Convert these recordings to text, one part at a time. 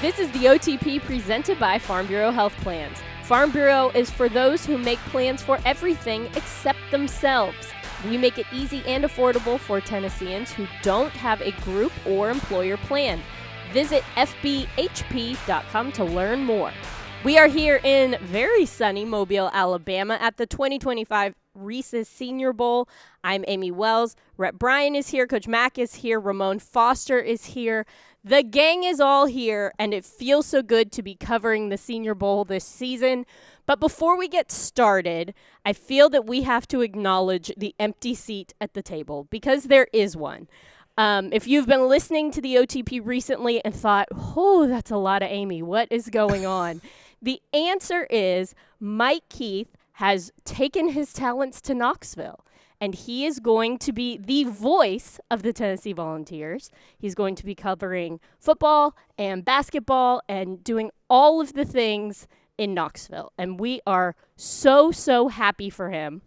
This is the OTP presented by Farm Bureau Health Plans. Farm Bureau is for those who make plans for everything except themselves. We make it easy and affordable for Tennesseans who don't have a group or employer plan. Visit fbhp.com to learn more. We are here in very sunny Mobile, Alabama at the 2025 Reese's Senior Bowl. I'm Amy Wells. Rhett Bryan is here. Coach Mack is here. Ramon Foster is here. The gang is all here, and it feels so good to be covering the Senior Bowl this season. But before we get started, I feel that we have to acknowledge the empty seat at the table, because there is one. If you've been listening to the OTP recently and thought, oh, that's a lot of Amy, what is going on? The answer is Mike Keith has taken his talents to Knoxville, and he is going to be the voice of the Tennessee Volunteers. He's going to be covering football and basketball and doing all of the things in Knoxville, and we are so, so happy for him.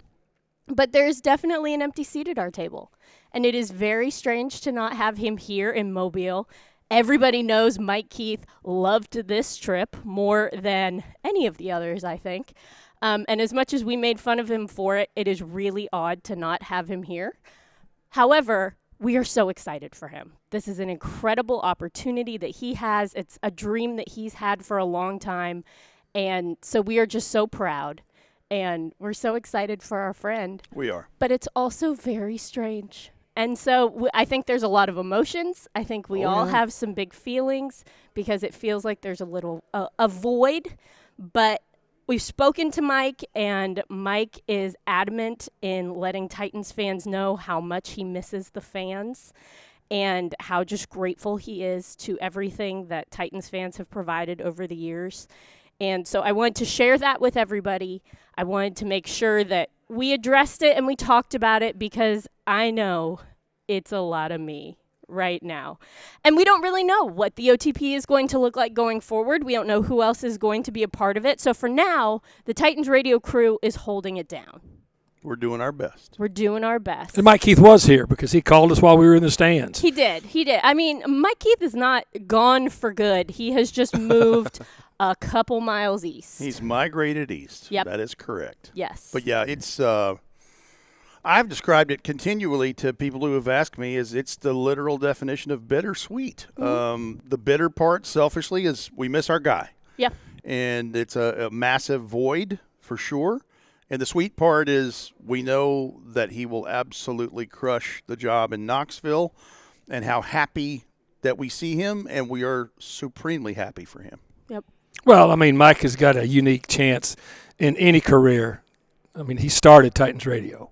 But there's definitely an empty seat at our table, and it is very strange to not have him here in Mobile. Everybody knows Mike Keith loved this trip more than any of the others, I think. And as much as we made fun of him for it, it is really odd to not have him here. However, we are so excited for him. This is an incredible opportunity that he has. It's a dream that he's had for a long time. And so we are just so proud. And we're so excited for our friend. We are. But it's also very strange. And so I think there's a lot of emotions. I think we all have some big feelings because it feels like there's a little a void. But we've spoken to Mike, and Mike is adamant in letting Titans fans know how much he misses the fans and how just grateful he is to everything that Titans fans have provided over the years. And so I wanted to share that with everybody. I wanted to make sure that we addressed it and we talked about it because I know it's a lot of me right now. And we don't really know what the OTP is going to look like going forward. We don't know who else is going to be a part of it. So for now, the Titans radio crew is holding it down. We're doing our best. We're doing our best. And Mike Keith was here because he called us while we were in the stands. He did. I mean, Mike Keith is not gone for good. He has just moved a couple miles east. He's migrated east. Yep. That is correct. Yes. But yeah, it's I've described it continually to people who have asked me is it's the literal definition of bittersweet. Mm-hmm. The bitter part, selfishly, is we miss our guy. Yeah. And it's a massive void for sure. And the sweet part is we know that he will absolutely crush the job in Knoxville and how happy that we see him, and we are supremely happy for him. Yep. Well, I mean, Mike has got a unique chance in any career. I mean, he started Titans Radio.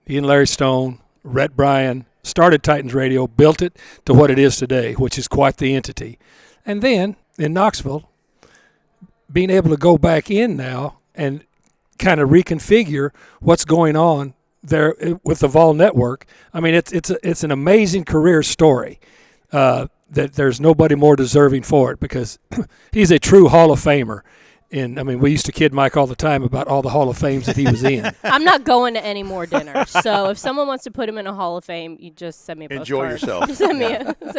He and Larry Stone, Rhett Bryan, started Titans Radio, built it to what it is today, which is quite the entity. And then in Knoxville, being able to go back in now and kind of reconfigure what's going on there with the Vol Network. I mean, it's an amazing career story that there's nobody more deserving for it because he's a true Hall of Famer. And, I mean, we used to kid Mike all the time about all the Hall of Fames that he was in. I'm not going to any more dinners. So if someone wants to put him in a Hall of Fame, you just send me a postcard. Enjoy yourself. send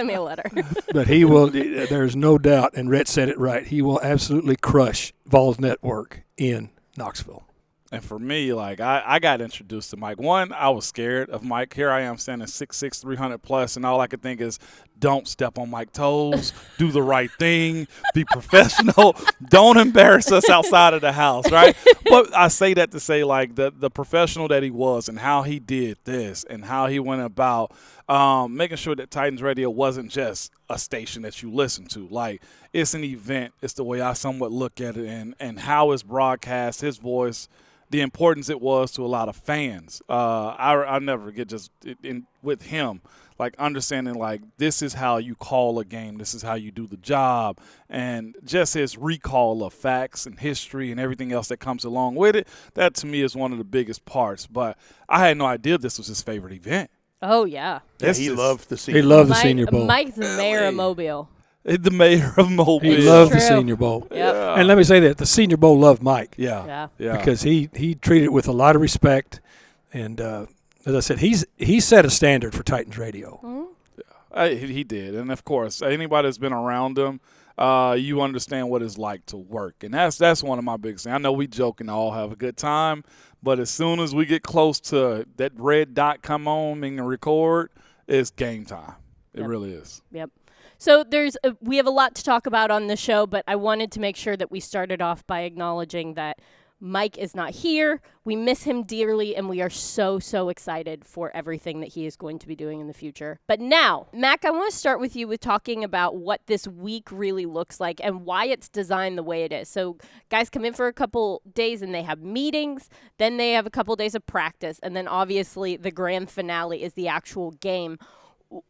me a letter. But he will, there's no doubt, and Rhett said it right, he will absolutely crush Vol's Network in Knoxville. And for me, like, I got introduced to Mike. One, I was scared of Mike. Here I am standing 6'6", 300 plus, and all I could think is, don't step on Mike's toes, do the right thing, be professional, don't embarrass us outside of the house, right? But I say that to say, like, the professional that he was and how he did this and how he went about making sure that Titans Radio wasn't just a station that you listen to. Like, it's an event. It's the way I somewhat look at it and how it's broadcast, his voice, the importance it was to a lot of fans. I'll never forget just with him, like understanding like this is how you call a game, this is how you do the job, and just his recall of facts and history and everything else that comes along with it. That to me is one of the biggest parts. But I had no idea this was his favorite event. Oh yeah. He loved the Senior He loved the Senior Bowl. Mike's the mayor of Mobile. The mayor of Mobile. He loved the True. Senior Bowl. Yep. Yeah. And let me say that the Senior Bowl loved Mike. Yeah. Because he treated it with a lot of respect. And as I said, he set a standard for Titans Radio. Mm-hmm. He did. And, of course, anybody that's been around him, you understand what it's like to work. And that's one of my biggest things. I know we joke and all have a good time, but as soon as we get close to that red dot come on and record, it's game time. It really is. Yep. So we have a lot to talk about on the show, but I wanted to make sure that we started off by acknowledging that Mike is not here. We miss him dearly, and we are so, so excited for everything that he is going to be doing in the future. But now, Mac, I want to start with you with talking about what this week really looks like and why it's designed the way it is. So guys come in for a couple days, and they have meetings. Then they have a couple days of practice. And then, obviously, the grand finale is the actual game.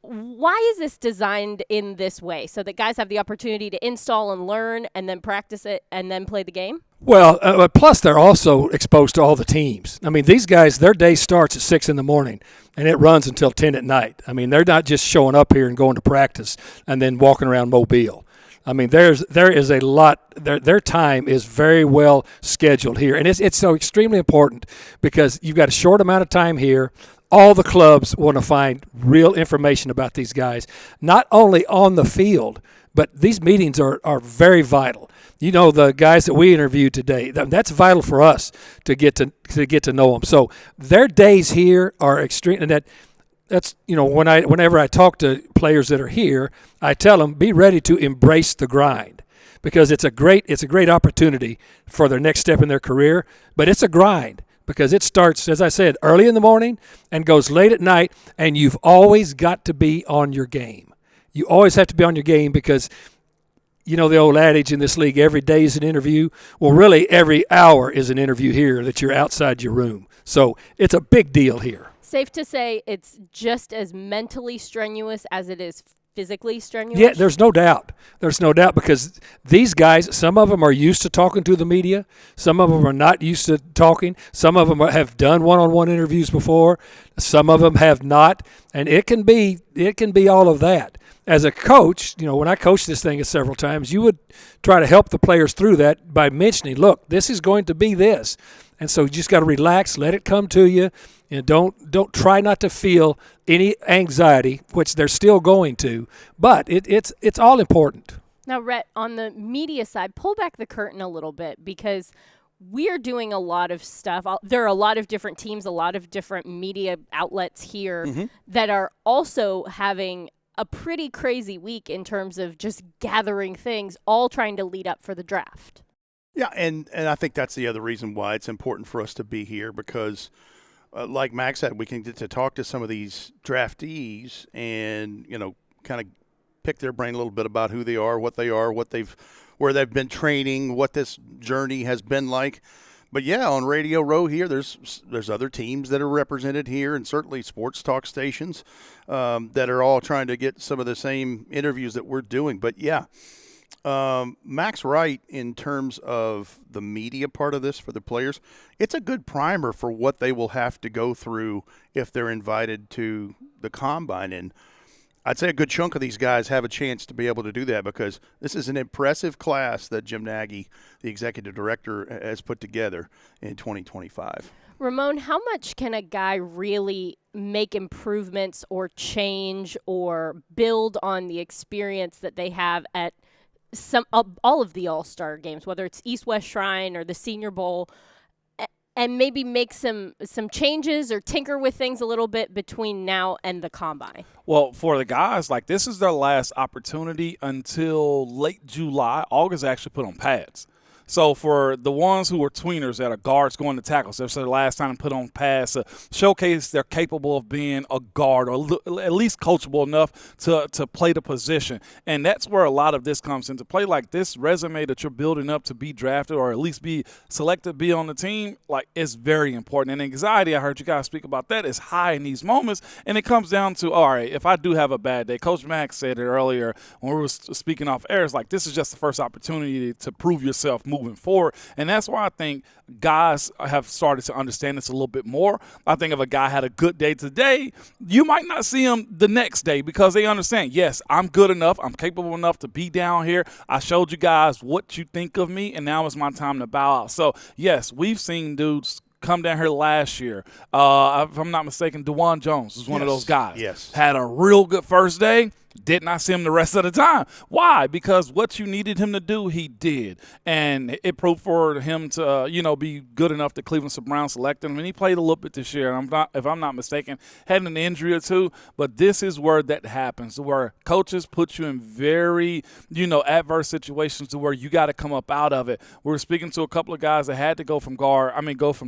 Why is this designed in this way so that guys have the opportunity to install and learn and then practice it and then play the game? Well, plus they're also exposed to all the teams. I mean, these guys, their day starts at 6 in the morning and it runs until 10 at night. I mean, they're not just showing up here and going to practice and then walking around Mobile. I mean, there is a lot. Their time is very well scheduled here, and it's so extremely important because you've got a short amount of time here. All the clubs want to find real information about these guys, not only on the field, but these meetings are very vital. You know, the guys that we interviewed today, that's vital for us to get to know them. So their days here are extreme, and that's whenever I talk to players that are here, I tell them be ready to embrace the grind because it's a great opportunity for their next step in their career, but it's a grind. Because it starts, as I said, early in the morning and goes late at night, and you've always got to be on your game. You always have to be on your game because, you know, the old adage in this league, every day is an interview. Well, really, every hour is an interview here that you're outside your room. So it's a big deal here. Safe to say it's just as mentally strenuous as it is physically strenuous? Yeah, there's no doubt. There's no doubt because these guys, some of them are used to talking to the media. Some of them are not used to talking. Some of them have done one-on-one interviews before. Some of them have not. And it can be all of that. As a coach, you know, when I coached this thing several times, you would try to help the players through that by mentioning, look, this is going to be this. And so you just got to relax, let it come to you, and don't try not to feel any anxiety, which they're still going to. But it's all important. Now, Rhett, on the media side, pull back the curtain a little bit because we are doing a lot of stuff. There are a lot of different teams, a lot of different media outlets here that are also having a pretty crazy week in terms of just gathering things, all trying to lead up for the draft. Yeah, and I think that's the other reason why it's important for us to be here because, like Max said, we can get to talk to some of these draftees and, you know, kind of pick their brain a little bit about who they are, where they've been training, what this journey has been like. But yeah, on Radio Row here, there's other teams that are represented here, and certainly sports talk stations that are all trying to get some of the same interviews that we're doing. But yeah. Mac's right in terms of the media part of this for the players. It's a good primer for what they will have to go through if they're invited to the combine. And I'd say a good chunk of these guys have a chance to be able to do that because this is an impressive class that Jim Nagy, the executive director, has put together in 2025. Ramon, how much can a guy really make improvements or change or build on the experience that they have at all of the All-Star games, whether it's East-West Shrine or the Senior Bowl, and maybe make some changes or tinker with things a little bit between now and the combine? Well, for the guys, like this is their last opportunity until late July. August actually put on pads. So for the ones who are tweeners that are guards going to tackles, that's their last time to put on pads, showcase they're capable of being a guard or at least coachable enough to play the position. And that's where a lot of this comes into play. Like this resume that you're building up to be drafted or at least be selected, be on the team, like it's very important. And anxiety, I heard you guys speak about that, is high in these moments. And it comes down to, all right, if I do have a bad day, Coach Max said it earlier when we were speaking off air, it's like this is just the first opportunity to prove yourself moving forward. And that's why I think guys have started to understand this a little bit more. I think if a guy had a good day today, you might not see him the next day because they understand, yes, I'm good enough. I'm capable enough to be down here. I showed you guys what you think of me, and now it's my time to bow out. So, yes, we've seen dudes come down here last year. If I'm not mistaken, DeJuan Jones was one of those guys. Yes. Had a real good first day. Did not see him the rest of the time. Why? Because what you needed him to do, he did. And it proved for him to, be good enough that Cleveland Browns selected him. And he played a little bit this year. And if I'm not mistaken, had an injury or two. But this is where that happens, where coaches put you in very, adverse situations to where you got to come up out of it. We were speaking to a couple of guys that had to go from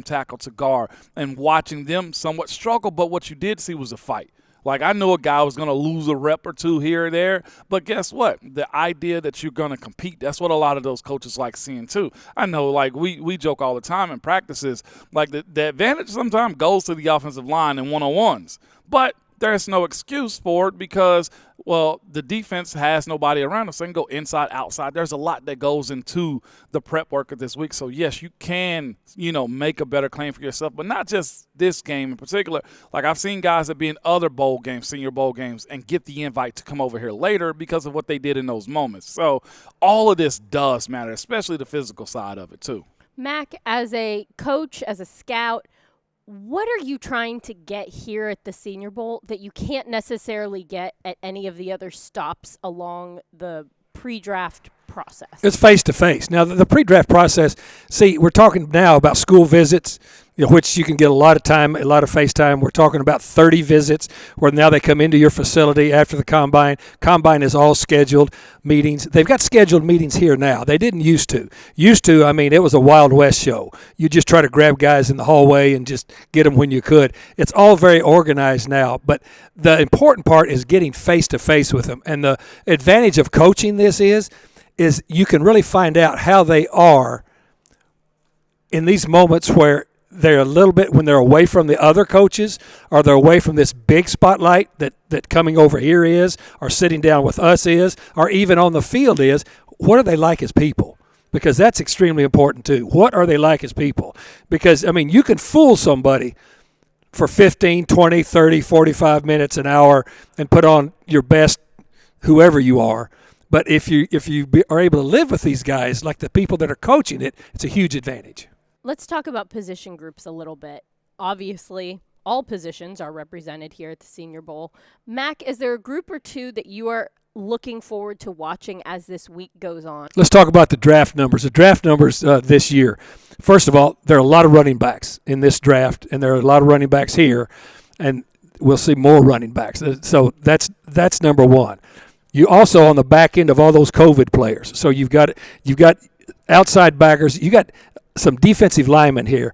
tackle to guard, and watching them somewhat struggle. But what you did see was a fight. Like, I knew a guy was going to lose a rep or two here or there, but guess what? The idea that you're going to compete, that's what a lot of those coaches like seeing too. I know, like, we joke all the time in practices, like the advantage sometimes goes to the offensive line in one-on-ones, but there's no excuse for it because, well, the defense has nobody around us. They can go inside, outside. There's a lot that goes into the prep work of this week. So, yes, you can, make a better claim for yourself, but not just this game in particular. Like, I've seen guys that be in other bowl games, senior bowl games, and get the invite to come over here later because of what they did in those moments. So, all of this does matter, especially the physical side of it too. Mac, as a coach, as a scout, what are you trying to get here at the Senior Bowl that you can't necessarily get at any of the other stops along the pre-draft process? It's face-to-face. Now, the pre-draft process, see, we're talking now about school visits, which you can get a lot of time, a lot of face time. We're talking about 30 visits where now they come into your facility after the combine. Combine is all scheduled meetings. They've got scheduled meetings here now. They didn't used to. It was a Wild West show. You just try to grab guys in the hallway and just get them when you could. It's all very organized now, but the important part is getting face-to-face with them. And the advantage of coaching this is you can really find out how they are in these moments where they're a little bit, when they're away from the other coaches, or they're away from this big spotlight that coming over here is, or sitting down with us is, or even on the field is. What are they like as people? Because that's extremely important too. What are they like as people? Because, you can fool somebody for 15, 20, 30, 45 minutes, an hour, and put on your best whoever you are. But if you are able to live with these guys, like the people that are coaching it, it's a huge advantage. Let's talk about position groups a little bit. Obviously, all positions are represented here at the Senior Bowl. Mac, is there a group or two that you are looking forward to watching as this week goes on? Let's talk about the draft numbers. The draft numbers this year. First of all, there are a lot of running backs in this draft, and there are a lot of running backs here, and we'll see more running backs. So that's number one. You also on the back end of all those COVID players. So you've got outside backers. You got some defensive linemen here,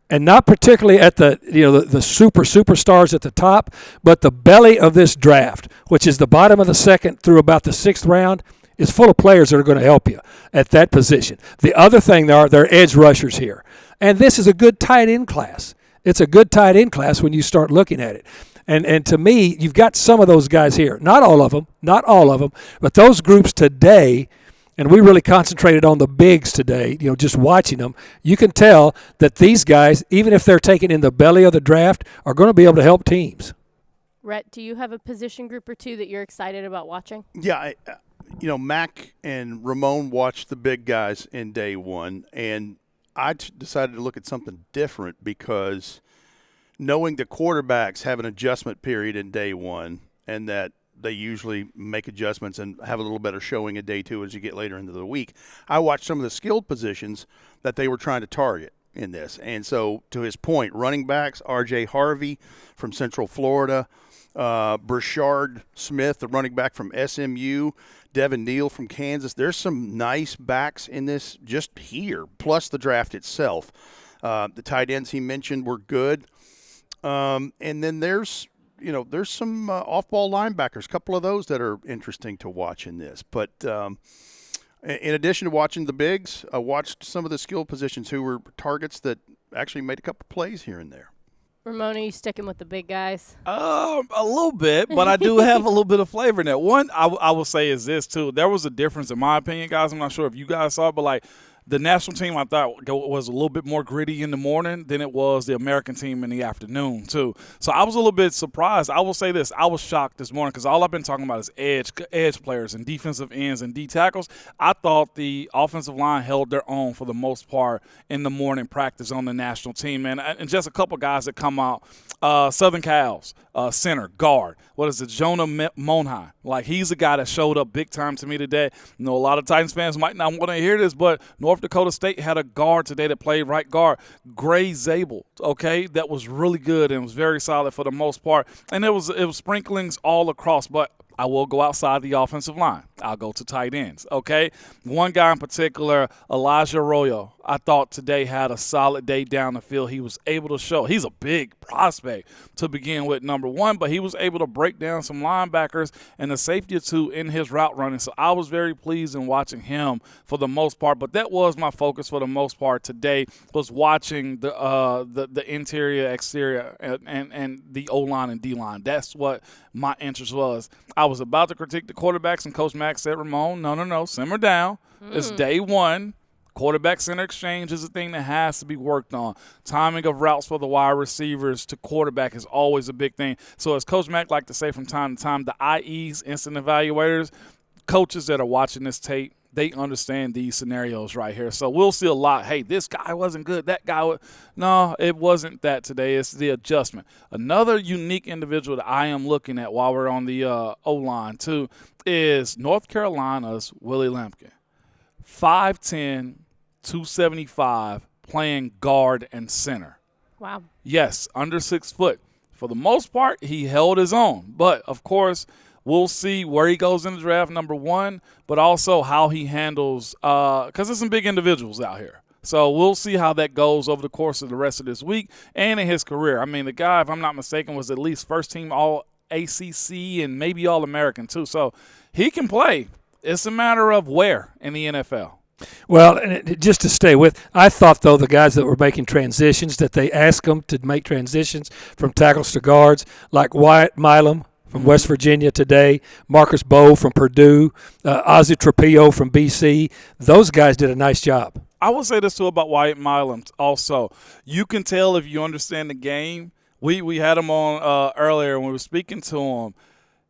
and not particularly at the superstars at the top, but the belly of this draft, which is the bottom of the second through about the sixth round, is full of players that are going to help you at that position. The other thing there are edge rushers here, and this is a good tight end class. It's a good tight end class when you start looking at it. And to me, you've got some of those guys here. Not all of them, but those groups today. And we really concentrated on the bigs today, just watching them. You can tell that these guys, even if they're taken in the belly of the draft, are going to be able to help teams. Rhett, do you have a position group or two that you're excited about watching? Yeah, Mac and Ramon watched the big guys in day one, and I decided to look at something different because knowing the quarterbacks have an adjustment period in day one and that they usually make adjustments and have a little better showing in day two as you get later into the week. I watched some of the skilled positions that they were trying to target in this. And so, to his point, running backs, R.J. Harvey from Central Florida, Brashard Smith, the running back from SMU, Devin Neal from Kansas. There's some nice backs in this just here, plus the draft itself. The tight ends he mentioned were good. And then there's some off-ball linebackers, a couple of those that are interesting to watch in this. But in addition to watching the bigs, I watched some of the skill positions who were targets that actually made a couple plays here and there. Ramon, are you sticking with the big guys? A little bit, but I do have a little bit of flavor in that. One, I will say is this, too. There was a difference, in my opinion, guys. I'm not sure if you guys saw it, but, The national team, I thought, was a little bit more gritty in the morning than it was the American team in the afternoon, too. So I was a little bit surprised. I will say this. I was shocked this morning because all I've been talking about is edge players and defensive ends and D tackles. I thought the offensive line held their own for the most part in the morning practice on the national team. And just a couple guys that come out. Southern Cal's center, guard. What is it, Jonah Monhai? Like, he's a guy that showed up big time to me today. I know a lot of Titans fans might not want to hear this, but North Dakota State had a guard today that played right guard, Gray Zabel, okay, that was really good and was very solid for the most part. And it was sprinklings all across, but I will go outside the offensive line. I'll go to tight ends, okay? One guy in particular, Elijah Arroyo, I thought today had a solid day down the field. He was able to show. He's a big prospect to begin with, number one, but he was able to break down some linebackers and a safety or two in his route running. So I was very pleased in watching him for the most part. But that was my focus for the most part today, was watching the interior, exterior, and the O-line and D-line. That's what my interest was. I was about to critique the quarterbacks, and Coach Mack said, Ramon, no, simmer down. It's day one. Quarterback center exchange is a thing that has to be worked on. Timing of routes for the wide receivers to quarterback is always a big thing. So as Coach Mack like to say from time to time, the IEs, instant evaluators, coaches that are watching this tape, they understand these scenarios right here. So we'll see a lot. Hey, this guy wasn't good. That guy was. No, it wasn't that today. It's the adjustment. Another unique individual that I am looking at while we're on the O-line too is North Carolina's Willie Lampkin. 5'10", 275, playing guard and center. Wow. Yes, under 6 foot. For the most part, he held his own. But, of course, we'll see where he goes in the draft, number one, but also how he handles because there's some big individuals out here. So we'll see how that goes over the course of the rest of this week and in his career. I mean, the guy, if I'm not mistaken, was at least first-team All-ACC and maybe All-American too. So he can play. It's a matter of where in the NFL. Well, and just to stay with, I thought, though, the guys that were making transitions, that they asked them to make transitions from tackles to guards, like Wyatt Milam from West Virginia today, Marcus Bowe from Purdue, Ozzie Trapillo from BC. Those guys did a nice job. I will say this, too, about Wyatt Milam also. You can tell if you understand the game. We had him on earlier when we were speaking to him.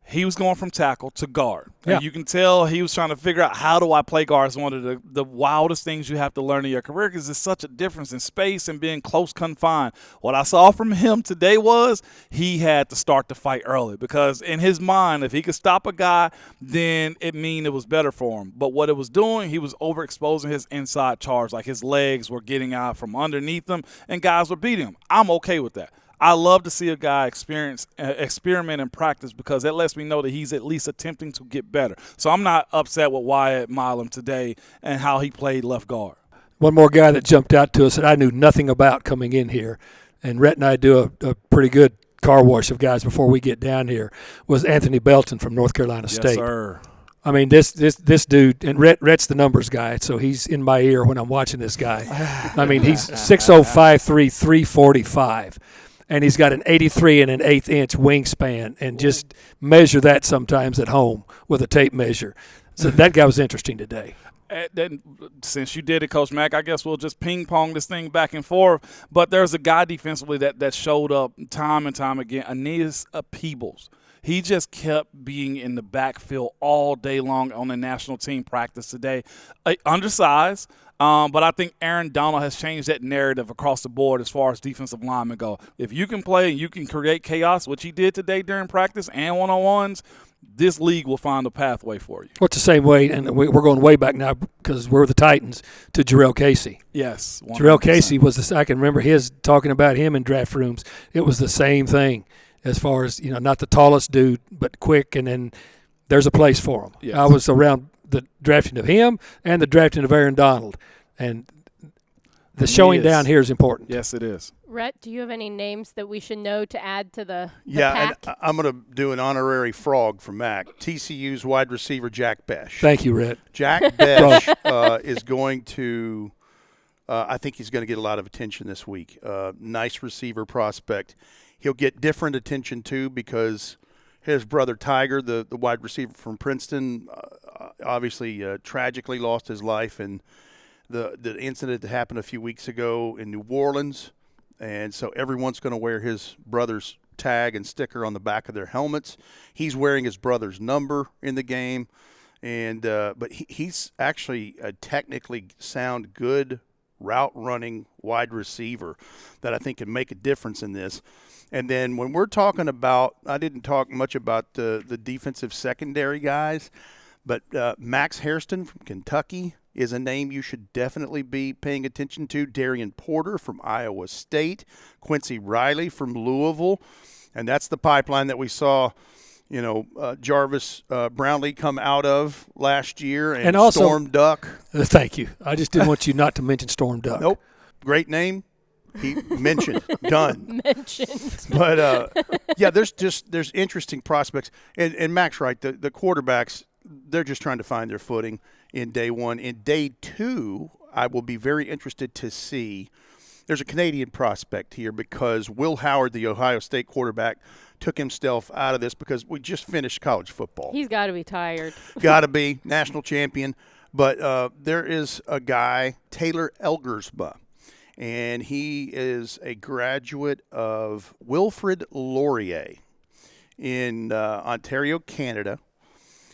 He was going from tackle to guard. Yeah. And you can tell he was trying to figure out, how do I play guard? It's one of the wildest things you have to learn in your career because there's such a difference in space and being close confined. What I saw from him today was he had to start the fight early because in his mind, if he could stop a guy, then it mean it was better for him. But what it was doing, he was overexposing his inside charge. Like his legs were getting out from underneath him and guys were beating him. I'm okay with that. I love to see a guy experiment and practice because that lets me know that he's at least attempting to get better. So I'm not upset with Wyatt Milam today and how he played left guard. One more guy that jumped out to us that I knew nothing about coming in here, and Rhett and I do a pretty good car wash of guys before we get down here, was Anthony Belton from North Carolina State. Yes, sir. I mean, this dude, and Rhett's the numbers guy, so he's in my ear when I'm watching this guy. I mean, he's 6'0", 5'3", 345. And he's got an 83 and an 1/8 inch wingspan, and just measure that sometimes at home with a tape measure. So that guy was interesting today. Then, since you did it, Coach Mack, I guess we'll just ping-pong this thing back and forth. But there's a guy defensively that showed up time and time again, Aeneas Peebles. He just kept being in the backfield all day long on the national team practice today. Undersized. But I think Aaron Donald has changed that narrative across the board as far as defensive linemen go. If you can play and you can create chaos, which he did today during practice and one-on-ones, this league will find a pathway for you. Well, it's the same way, and we're going way back now because we're the Titans, to Jarrell Casey. Yes. 100%. Jarrell Casey was I can remember his talking about him in draft rooms. It was the same thing as far as, not the tallest dude, but quick, and then there's a place for him. Yes. I was around the drafting of him and the drafting of Aaron Donald, and the showing down here is important. Yes, it is. Rhett, do you have any names that we should know to add to the Yeah, pack? and I'm going to do an honorary frog for Mac. TCU's wide receiver, Jack Besh. Thank you, Rhett. Jack Besh is going to I think he's going to get a lot of attention this week. Nice receiver prospect. He'll get different attention, too, because his brother Tiger, the wide receiver from Princeton, obviously tragically lost his life in the incident that happened a few weeks ago in New Orleans, and so everyone's going to wear his brother's tag and sticker on the back of their helmets. He's wearing his brother's number in the game, and but he's actually a technically sound, good route running wide receiver that I think can make a difference in this. And then when we're talking about, I didn't talk much about the defensive secondary guys, but Max Hairston from Kentucky is a name you should definitely be paying attention to. Darian Porter from Iowa State, Quincy Riley from Louisville, and that's the pipeline that we saw, Jarvis Brownlee come out of last year, and also Storm Duck. Thank you. I just didn't want you not to mention Storm Duck. Nope. Great name. He mentioned. Done. Mentioned. But, there's interesting prospects. And Mac's right. The quarterbacks, they're just trying to find their footing in day one. In day two, I will be very interested to see. There's a Canadian prospect here because Will Howard, the Ohio State quarterback, took himself out of this because we just finished college football. He's got to be tired. Got to be. National champion. But there is a guy, Taylor Elgersma, and he is a graduate of Wilfrid Laurier in Ontario, Canada.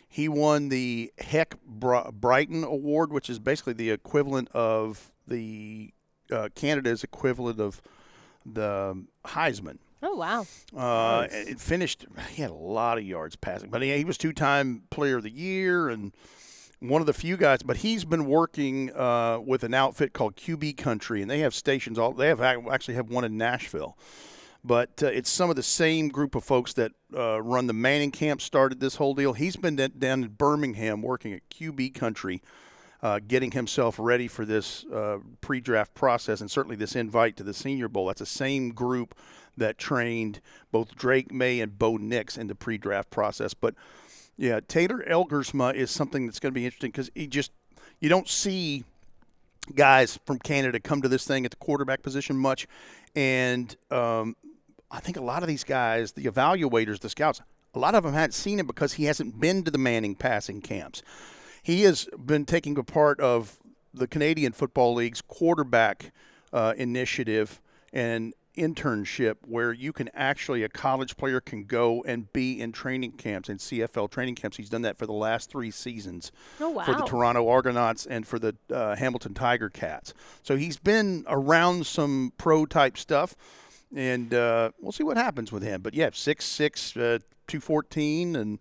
He won the Heck Brighton Award, which is basically the equivalent of the Canada's equivalent of the Heisman. Oh, wow. Nice. It finished, he had a lot of yards passing, but he was two-time player of the year and one of the few guys, but he's been working with an outfit called QB Country, and they have stations. They actually have one in Nashville. But it's some of the same group of folks that run the Manning camp started this whole deal. He's been down in Birmingham working at QB Country, getting himself ready for this pre-draft process and certainly this invite to the Senior Bowl. That's the same group that trained both Drake May and Bo Nix in the pre-draft process. But, yeah, Taylor Elgersma is something that's going to be interesting because you don't see guys from Canada come to this thing at the quarterback position much. And I think a lot of these guys, the evaluators, the scouts, a lot of them hadn't seen him because he hasn't been to the Manning passing camps. He has been taking a part of the Canadian Football League's quarterback initiative and internship where you can actually, a college player can go and be in training camps, in CFL training camps. He's done that for the last 3 seasons. Oh, wow. For the Toronto Argonauts and for the Hamilton Tiger Cats. So he's been around some pro-type stuff, and we'll see what happens with him. But, yeah, 6'6", 214, and,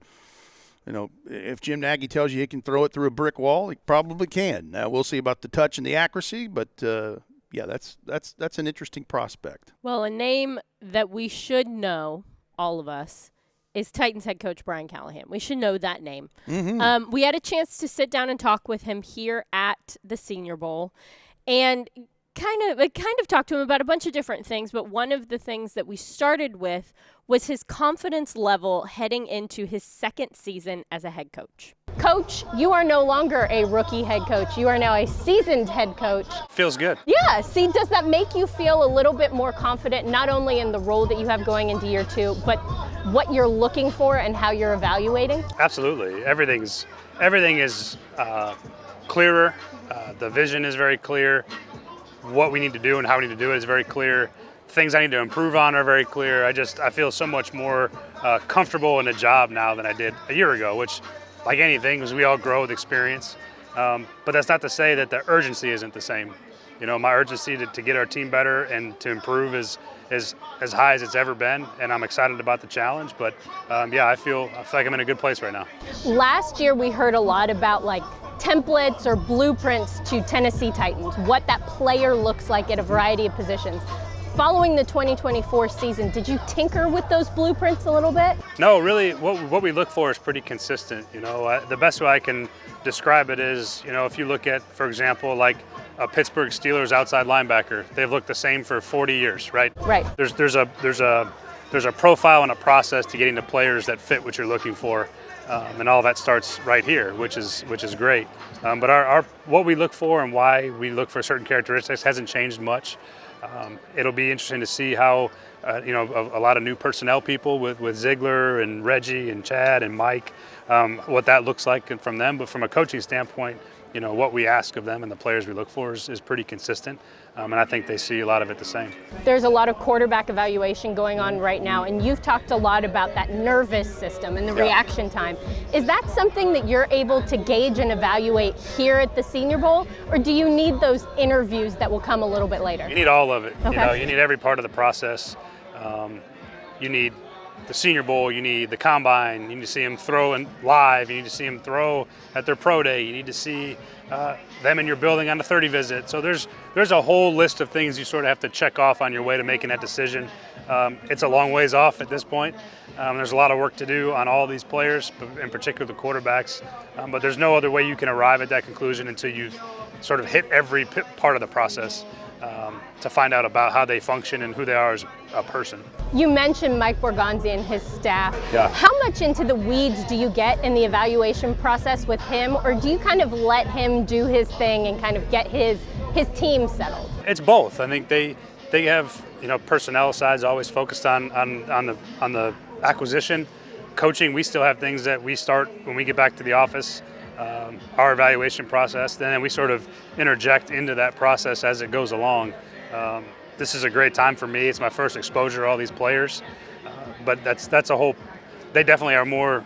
if Jim Nagy tells you he can throw it through a brick wall, he probably can. Now, we'll see about the touch and the accuracy, but yeah, that's an interesting prospect. Well, a name that we should know, all of us, is Titans head coach Brian Callahan. We should know that name. Mm-hmm. We had a chance to sit down and talk with him here at the Senior Bowl, and kind of talked to him about a bunch of different things, but one of the things that we started with was his confidence level heading into his second season as a head coach. Coach, you are no longer a rookie head coach. You are now a seasoned head coach. Feels good. Yeah. See, does that make you feel a little bit more confident, not only in the role that you have going into year 2, but what you're looking for and how you're evaluating? Absolutely. Everything is clearer. The vision is very clear. What we need to do and how we need to do it is very clear. Things I need to improve on are very clear. I feel so much more comfortable in a job now than I did a year ago, which, like anything, because we all grow with experience. But that's not to say that the urgency isn't the same. My urgency to get our team better and to improve is as high as it's ever been, and I'm excited about the challenge. But I feel like I'm in a good place right now. Last year we heard a lot about templates or blueprints to Tennessee Titans, what that player looks like at a variety of positions. Following the 2024 season, did you tinker with those blueprints a little bit? No, really, what we look for is pretty consistent. The best way I can describe it is, if you look at, for example, like a Pittsburgh Steelers outside linebacker, they've looked the same for 40 years, right? Right. There's a profile and a process to getting the players that fit what you're looking for. And all that starts right here, which is great. But our what we look for and why we look for certain characteristics hasn't changed much. It'll be interesting to see how a lot of new personnel people with Ziegler and Reggie and Chad and Mike, what that looks like from them. But from a coaching standpoint, what we ask of them and the players we look for is pretty consistent. And I think they see a lot of it the same. There's a lot of quarterback evaluation going on right now, and you've talked a lot about that nervous system and the reaction time. Is that something that you're able to gauge and evaluate here at the Senior Bowl, or do you need those interviews that will come a little bit later? You need all of it. Okay. You need every part of the process. You need the Senior Bowl, you need the Combine, you need to see them throw live, you need to see them throw at their pro day, you need to see them in your building on a 30 visit. So there's a whole list of things you sort of have to check off on your way to making that decision. It's a long ways off at this point. There's a lot of work to do on all these players, in particular the quarterbacks. But there's no other way you can arrive at that conclusion until you've sort of hit every part of the process to find out about how they function and who they are as a person. You mentioned Mike Borgonzi and his staff. Yeah. How much into the weeds do you get in the evaluation process with him, or do you kind of let him do his thing and kind of get his team settled? It's both. I think they have personnel sides always focused on the acquisition. Coaching, we still have things that we start when we get back to the office. Our evaluation process, then we sort of interject into that process as it goes along. This is a great time for me. It's my first exposure to all these players, but that's a whole. They definitely are more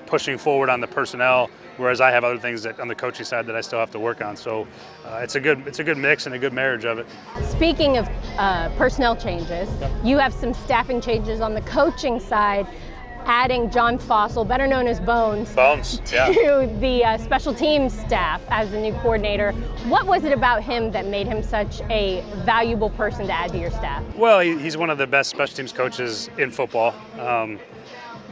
pushing forward on the personnel, whereas I have other things on the coaching side that I still have to work on. So it's a good mix and a good marriage of it. Speaking of personnel changes, you have some staffing changes on the coaching side, adding John Fossil, better known as Bones, to the special teams staff as the new coordinator. What was it about him that made him such a valuable person to add to your staff? Well, he's one of the best special teams coaches in football.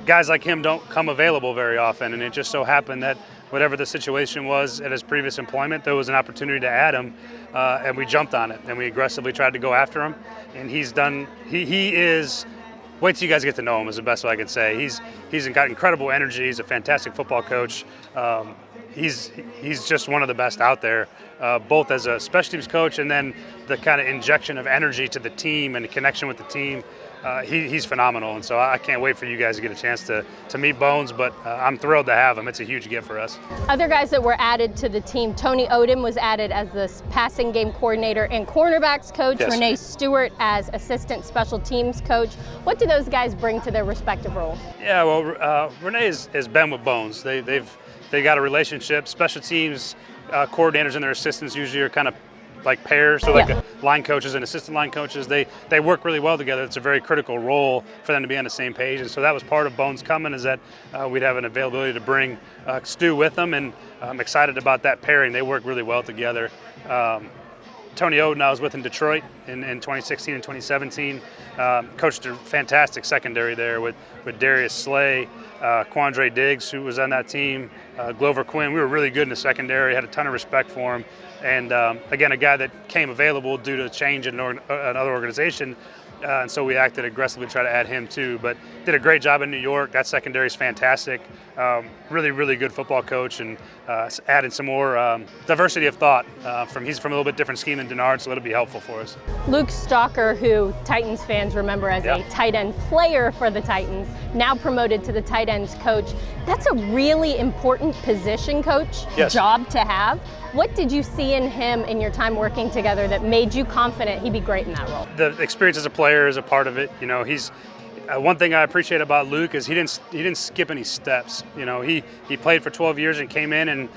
Guys like him don't come available very often, and it just so happened that whatever the situation was at his previous employment, there was an opportunity to add him, and we jumped on it, and we aggressively tried to go after him. And he is. Wait till you guys get to know him is the best way I could say. He's got incredible energy. He's a fantastic football coach. He's just one of the best out there, both as a special teams coach and then the kind of injection of energy to the team and the connection with the team. He's phenomenal, and so I can't wait for you guys to get a chance to meet Bones, but I'm thrilled to have him. It's a huge gift for us. Other guys that were added to the team, Tony Odom was added as the passing game coordinator and cornerbacks coach, Yes. Renee Stewart as assistant special teams coach. What do those guys bring to their respective roles? Yeah, well, Renee has been with Bones. They got a relationship. Special teams coordinators and their assistants usually are kind of like pairs, so like line coaches and assistant line coaches, they work really well together. It's a very critical role for them to be on the same page, and so that was part of Bones coming, is that we'd have an availability to bring Stu with them, and I'm excited about that pairing. They work really well together. Tony Odom, I was with in Detroit in 2016 and 2017. Coached a fantastic secondary there with Darius Slay, Quandre Diggs, who was on that team, Glover Quinn. We were really good in the secondary, had a ton of respect for him. And again, a guy that came available due to a change in another organization. And so we acted aggressively to try to add him too, but did a great job in New York. That secondary is fantastic. Really, really good football coach, and added some more diversity of thought. He's from a little bit different scheme than Denard, so it'll be helpful for us. Luke Stalker, who Titans fans remember as a tight end player for the Titans, now promoted to the tight ends coach. That's a really important position coach job to have. What did you see in him in your time working together that made you confident he'd be great in that role? The experience as a player is a part of it. He's one thing I appreciate about Luke is he didn't skip any steps. He played for 12 years and came in and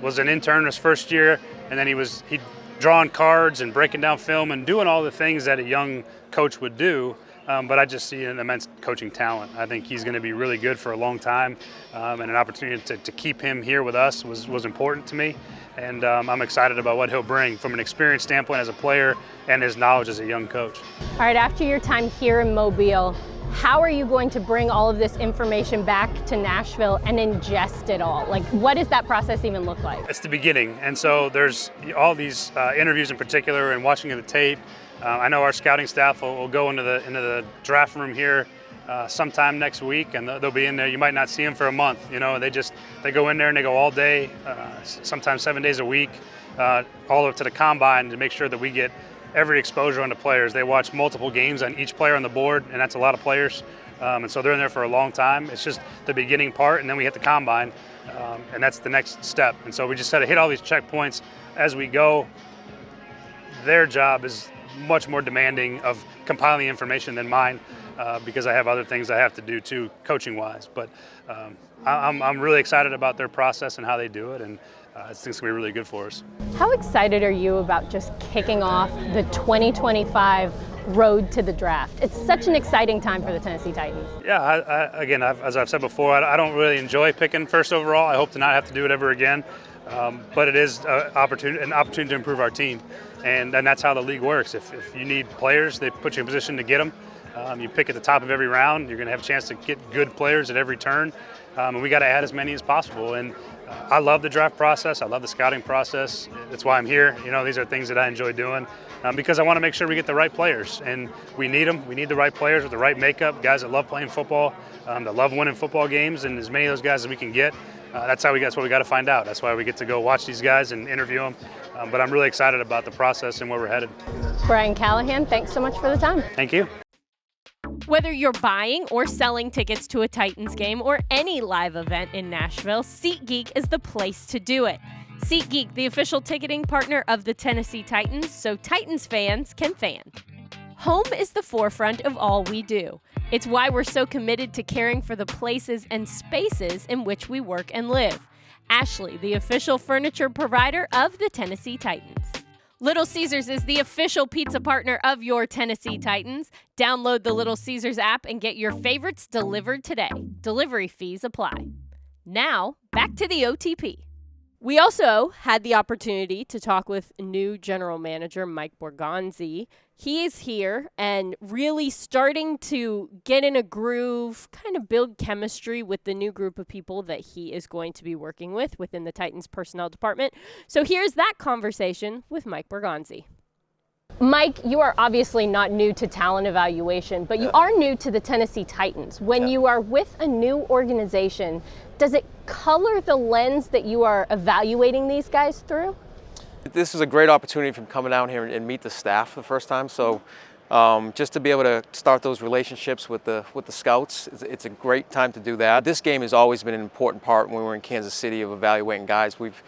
was an intern his first year, and then he'd drawing cards and breaking down film and doing all the things that a young coach would do. But I just see an immense coaching talent. I think he's going to be really good for a long time, and an opportunity to keep him here with us was important to me. And I'm excited about what he'll bring from an experience standpoint as a player and his knowledge as a young coach. All right, after your time here in Mobile, how are you going to bring all of this information back to Nashville and ingest it all? Like, what does that process even look like? It's the beginning, and so there's all these interviews in particular and watching of the tape. I know our scouting staff will go into the draft room here sometime next week, and they'll be in there. You might not see them for a month. They go in there and they go all day, sometimes 7 days a week, all the way up to the combine to make sure that we get every exposure on the players. They watch multiple games on each player on the board, and that's a lot of players. And so they're in there for a long time. It's just the beginning part, and then we hit the combine, and that's the next step. And so we just had to hit all these checkpoints as we go. Their job is much more demanding of compiling information than mine, because I have other things I have to do too, coaching-wise. But I'm really excited about their process and how they do it, and I think it's going to be really good for us. How excited are you about just kicking off the 2025 road to the draft? It's such an exciting time for the Tennessee Titans. Yeah, again, as I've said before, I don't really enjoy picking first overall. I hope to not have to do it ever again. But it is an opportunity to improve our team. And that's how the league works. If you need players, they put you in position to get them. You pick at the top of every round. You're going to have a chance to get good players at every turn. And we got to add as many as possible. And I love the draft process. I love the scouting process. That's why I'm here. These are things that I enjoy doing because I want to make sure we get the right players. And we need them. We need the right players with the right makeup, guys that love playing football, that love winning football games, and as many of those guys as we can get. That's what we got to find out. That's why we get to go watch these guys and interview them. But I'm really excited about the process and where we're headed. Brian Callahan, thanks so much for the time. Thank you. Whether you're buying or selling tickets to a Titans game or any live event in Nashville, SeatGeek is the place to do it. SeatGeek, the official ticketing partner of the Tennessee Titans, so Titans fans can fan. Home is the forefront of all we do. It's why we're so committed to caring for the places and spaces in which we work and live. Ashley, the official furniture provider of the Tennessee Titans. Little Caesars is the official pizza partner of your Tennessee Titans. Download the Little Caesars app and get your favorites delivered today. Delivery fees apply. Now, back to the OTP. We also had the opportunity to talk with new general manager Mike Borgonzi. He is here and really starting to get in a groove, kind of build chemistry with the new group of people that he is going to be working with within the Titans personnel department. So here's that conversation with Mike Borgonzi. Mike, you are obviously not new to talent evaluation, but you are new to the Tennessee Titans. When you are with a new organization, does it color the lens that you are evaluating these guys through? This is a great opportunity for coming down here and meet the staff for the first time. So just to be able to start those relationships with the scouts, it's a great time to do that. This game has always been an important part when we were in Kansas City of evaluating guys. We've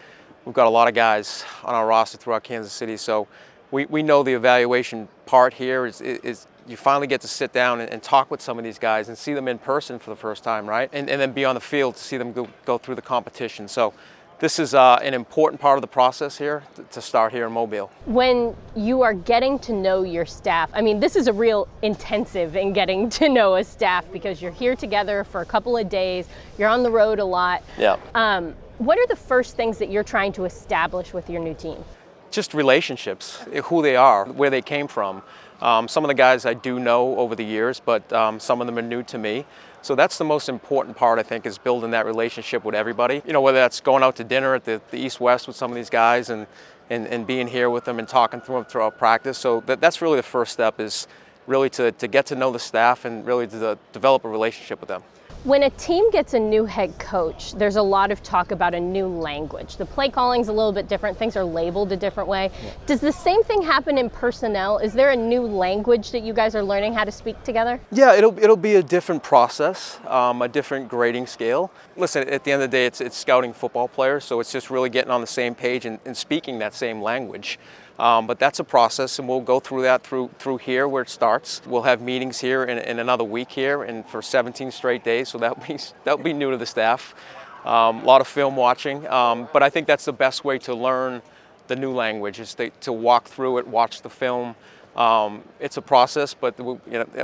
got a lot of guys on our roster throughout Kansas City, so we know the evaluation part here is you finally get to sit down and talk with some of these guys and see them in person for the first time, right? And then be on the field to see them go through the competition. So this is an important part of the process here to start here in Mobile. When you are getting to know your staff, I mean, this is a real intensive in getting to know a staff because you're here together for a couple of days, you're on the road a lot. Yeah. What are the first things that you're trying to establish with your new team? Just relationships, who they are, where they came from. Some of the guys I do know over the years, but some of them are new to me. So that's the most important part, I think, is building that relationship with everybody. Whether that's going out to dinner at the East-West with some of these guys and being here with them and talking through them throughout practice. So that's really the first step, is really to get to know the staff and really to develop a relationship with them. When a team gets a new head coach, there's a lot of talk about a new language. The play calling's a little bit different. Things are labeled a different way. Yeah. Does the same thing happen in personnel? Is there a new language that you guys are learning how to speak together? Yeah, it'll be a different process, a different grading scale. Listen, at the end of the day, it's scouting football players, so it's just really getting on the same page and speaking that same language. But that's a process, and we'll go through that through here where it starts. We'll have meetings here in another week here, and for 17 straight days, so that'll be new to the staff. A lot of film watching, but I think that's the best way to learn the new language, is to walk through it, watch the film. It's a process, but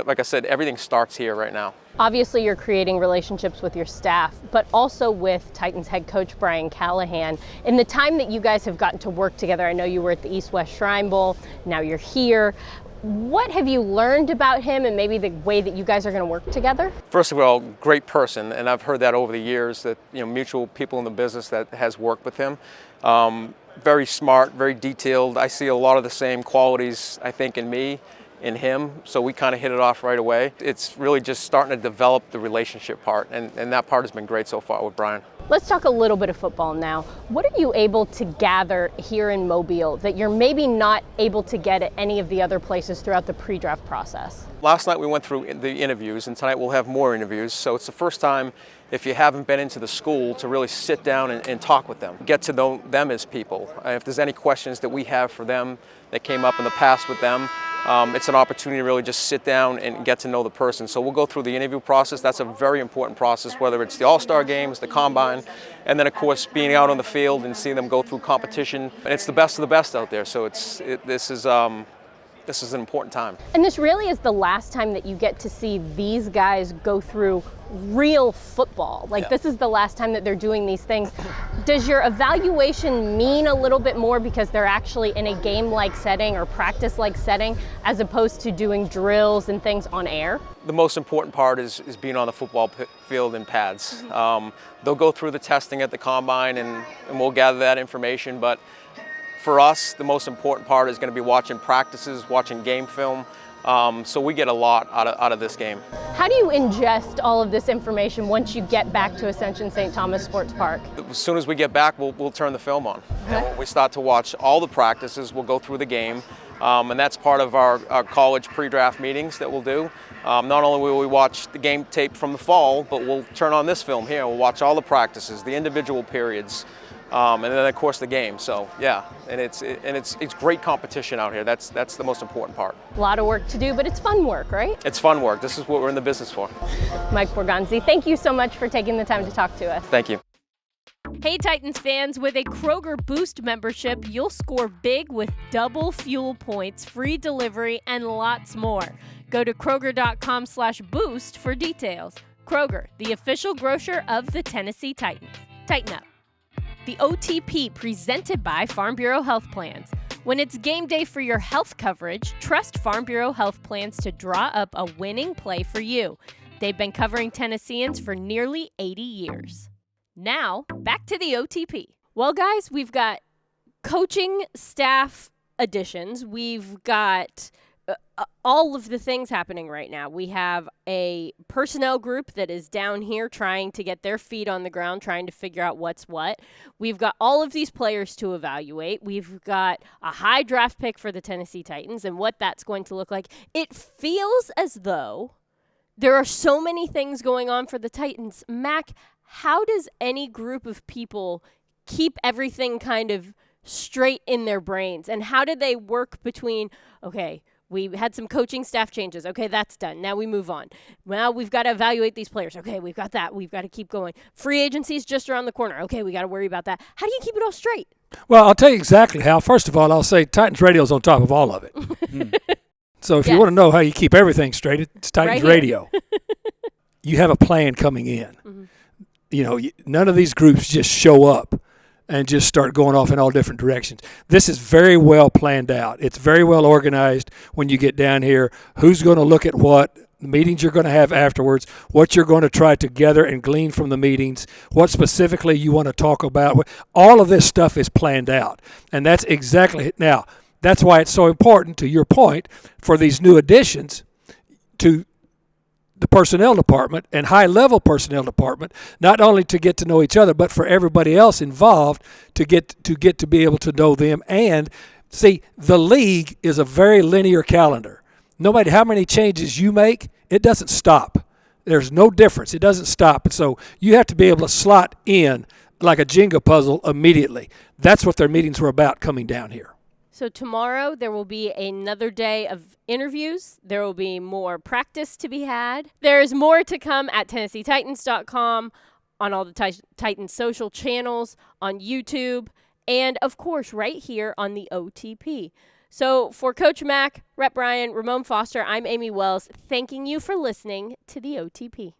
like I said, everything starts here right now. Obviously, you're creating relationships with your staff, but also with Titans head coach Brian Callahan. In the time that you guys have gotten to work together, I know you were at the East-West Shrine Bowl, now you're here. What have you learned about him and maybe the way that you guys are going to work together? First of all, great person, and I've heard that over the years, that mutual people in the business that has worked with him. Very smart, very detailed. I see a lot of the same qualities, I think, in me in him, so we kind of hit it off right away. It's really just starting to develop the relationship part, and that part has been great so far with Brian. Let's talk a little bit of football now. What are you able to gather here in Mobile that you're maybe not able to get at any of the other places throughout the pre-draft process? Last night we went through the interviews, and tonight we'll have more interviews. So it's the first time, if you haven't been into the school, to really sit down and talk with them, get to know them as people. If there's any questions that we have for them that came up in the past with them, it's an opportunity to really just sit down and get to know the person. So we'll go through the interview process. That's a very important process, whether it's the All-Star games, the Combine, and then of course being out on the field and seeing them go through competition. And it's the best of the best out there. So this is an important time. And this really is the last time that you get to see these guys go through real football. Like, this is the last time that they're doing these things. Does your evaluation mean a little bit more because they're actually in a game-like setting or practice-like setting as opposed to doing drills and things on air? The most important part is being on the football field in pads. They'll go through the testing at the Combine and we'll gather that information, but for us, the most important part is going to be watching practices, watching game film. So we get a lot out of this game. How do you ingest all of this information once you get back to Ascension St. Thomas Sports Park? As soon as we get back, we'll turn the film on. And when we start to watch all the practices, we'll go through the game. And that's part of our college pre-draft meetings that we'll do. Not only will we watch the game tape from the fall, but we'll turn on this film here. We'll watch all the practices, the individual periods. And then of course the game. So yeah, and it's great competition out here. That's the most important part. A lot of work to do, but it's fun work, right? It's fun work. This is what we're in the business for. Mike Borgonzi, thank you so much for taking the time to talk to us. Thank you. Hey Titans fans, with a Kroger Boost membership, you'll score big with double fuel points, free delivery, and lots more. Go to Kroger.com/boost for details. Kroger, the official grocer of the Tennessee Titans. Tighten up. The OTP, presented by Farm Bureau Health Plans. When it's game day for your health coverage, trust Farm Bureau Health Plans to draw up a winning play for you. They've been covering Tennesseans for nearly 80 years. Now, back to the OTP. Well, guys, we've got coaching staff additions. We've got all of the things happening right now. We have a personnel group that is down here trying to get their feet on the ground, trying to figure out what's what. We've got all of these players to evaluate. We've got a high draft pick for the Tennessee Titans and what that's going to look like. It feels as though there are so many things going on for the Titans. Mac, how does any group of people keep everything kind of straight in their brains? And how do they work between, okay, we had some coaching staff changes. Okay, that's done. Now we move on. Well, we've got to evaluate these players. Okay, we've got that. We've got to keep going. Free agency's just around the corner. Okay, we got to worry about that. How do you keep it all straight? Well, I'll tell you exactly how. First of all, I'll say Titans Radio's on top of all of it. So if you want to know how you keep everything straight, it's Titans Radio. You have a plan coming in. Mm-hmm. You know, none of these groups just show up and just start going off in all different directions. This is very well planned out. It's very well organized when you get down here. Who's going to look at what, the meetings you're going to have afterwards, what you're going to try to gather and glean from the meetings, what specifically you want to talk about. All of this stuff is planned out. And that's exactly – now, that's why it's so important, to your point, for these new additions to the personnel department and high-level personnel department, not only to get to know each other, but for everybody else involved to get to be able to know them. And see, the league is a very linear calendar. No matter how many changes you make, it doesn't stop. There's no difference. It doesn't stop. And so you have to be able to slot in like a Jenga puzzle immediately. That's what their meetings were about coming down here. So tomorrow there will be another day of interviews. There will be more practice to be had. There's more to come at TennesseeTitans.com, on all the Titans social channels, on YouTube, and of course right here on the OTP. So for Coach Mack, Rep Brian, Ramon Foster, I'm Amy Wells, thanking you for listening to the OTP.